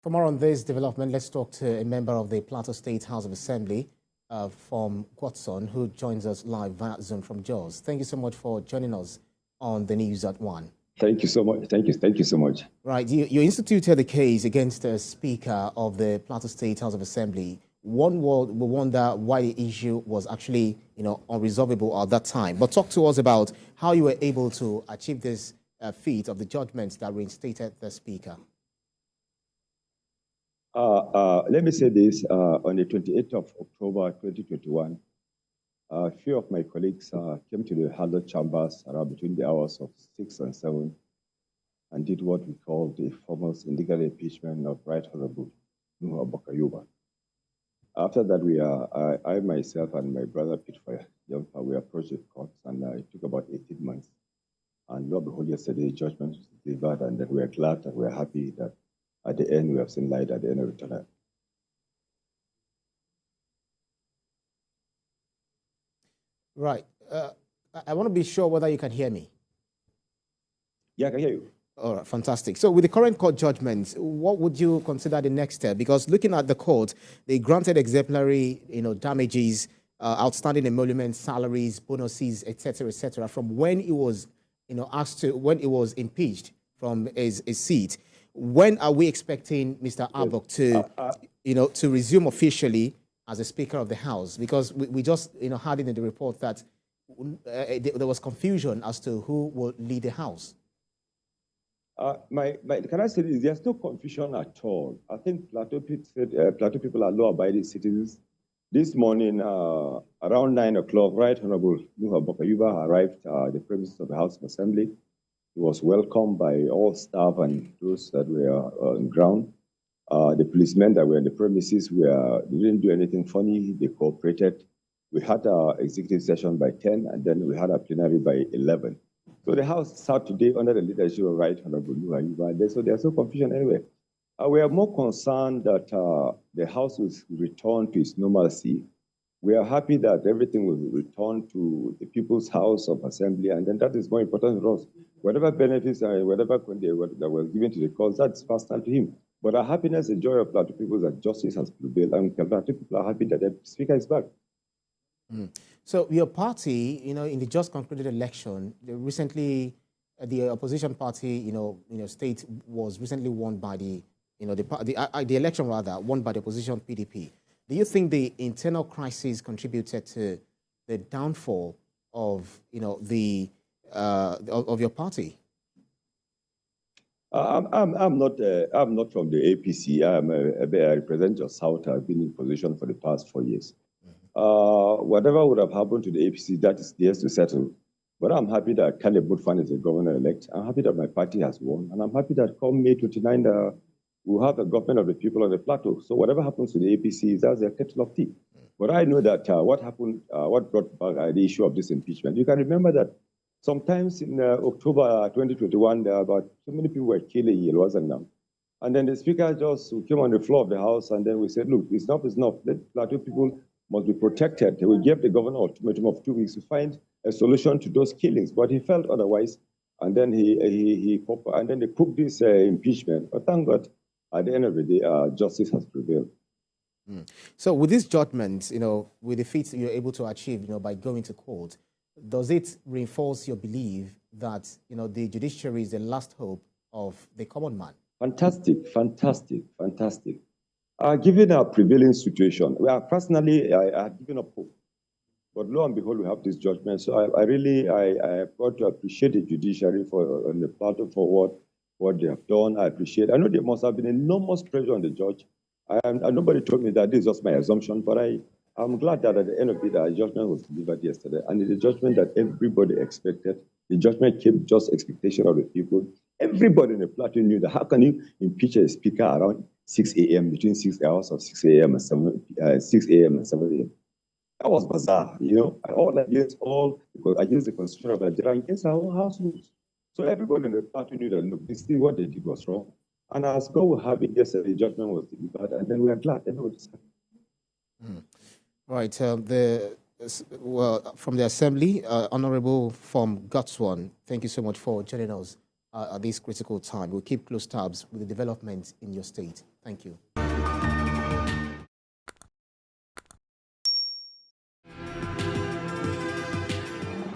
For more on this development, let's talk to a member of the Plateau State House of Assembly from Gwotson, who joins us live via Zoom from Jos. Thank you so much for joining us on the News at 1. Thank you so much. Thank you so much. Right, you instituted a case against the Speaker of the Plateau State House of Assembly. One will wonder why the issue was actually, unresolvable at that time. But talk to us about how you were able to achieve this feat of the judgments that reinstated the Speaker. Let me say this, on the 28th of October 2021, a few of my colleagues came to the Harlot chambers around between the hours of 6 and 7 and did what we call the formal illegal impeachment of Right Honorable Nuhu Abok. After that, I myself and my brother Peter, we approached the courts, and it took about 18 months. And lo and behold, yesterday the judgment was delivered, and that we are glad and we are happy that at the end we have seen light at the end of the tunnel. Right. I want to be sure whether you can hear me. Yeah, I can hear you. All right, fantastic. So with the current court judgments, what would you consider the next step? Because looking at the court, they granted exemplary, damages, outstanding emoluments, salaries, bonuses, etc., from when it was, when it was impeached from his seat. When are we expecting Mr. Abok to resume officially as a Speaker of the House? Because we just, had it in the report that there was confusion as to who will lead the House. Can I say this? There's no confusion at all. I think Plateau people are law-abiding citizens. This morning, around 9 o'clock, Right Honorable Nuhu Abok arrived at the premises of the House of Assembly. He was welcomed by all staff and those that were on ground. The policemen that were in the premises didn't do anything funny. They cooperated. We had our executive session by 10, and then we had our plenary by 11. So the House sat today under the leadership of Right Honorable Nuhu Abok. So there's no confusion anyway. We are more concerned that the House will return to its normalcy. We are happy that everything will return to the People's House of Assembly, and then that is more important for us. Whatever benefits and whatever that were given to the cause, that's personal to him. But our happiness and joy of Plateau people is that justice has prevailed, and Plateau people are happy that the Speaker is back. So your party, in the just concluded election, recently, the opposition party, state was recently won by the election rather won by the opposition PDP. Do you think the internal crisis contributed to the downfall of of your party? I'm not from the APC. I represent Jos South. I've been in position for the past 4 years. Whatever would have happened to the APC, that is theirs to settle. But I'm happy that Caleb Mutfan is the governor-elect. I'm happy that my party has won, and I'm happy that come May 29, we'll have a government of the people on the plateau. So whatever happens to the APC, that's a kettle of tea. But I know that what brought back the issue of this impeachment. You can remember that sometimes in October 2021, there were about so many people were killing in Lawmakers. And then the Speaker just came on the floor of the House, and then we said, look, it's enough. The Plateau people must be protected. We gave the governor an ultimatum of 2 weeks to find a solution to those killings, but he felt otherwise, and then they cooked this impeachment. But thank God, at the end of the day, justice has prevailed. So with these judgments, with the feats you're able to achieve, by going to court, does it reinforce your belief that, the judiciary is the last hope of the common man? Fantastic. Given our prevailing situation, personally, I had given up hope. But lo and behold, we have this judgment. So I have got to appreciate the judiciary on the platform for what they have done. I know there must have been enormous pressure on the judge. And nobody told me that. This is just my assumption, but I'm glad that at the end of it, the judgment was delivered yesterday. And it's a judgment that everybody expected. The judgment kept just expectation of the people. Everybody in the Plateau knew that how can you impeach a speaker around 6 a.m., between 6 hours of 6 a.m. and 7 a.m. That was bizarre, all against the Constitution of Nigeria, against our own house rules. So everybody in the Plateau knew that, look, this thing, what they did was wrong. And as God will have it, yesterday, the judgment was delivered, and then we are glad everybody's happy. Right. From the Assembly, Honorable from Gwotson, thank you so much for joining us at this critical time. We'll keep close tabs with the developments in your state. Thank you.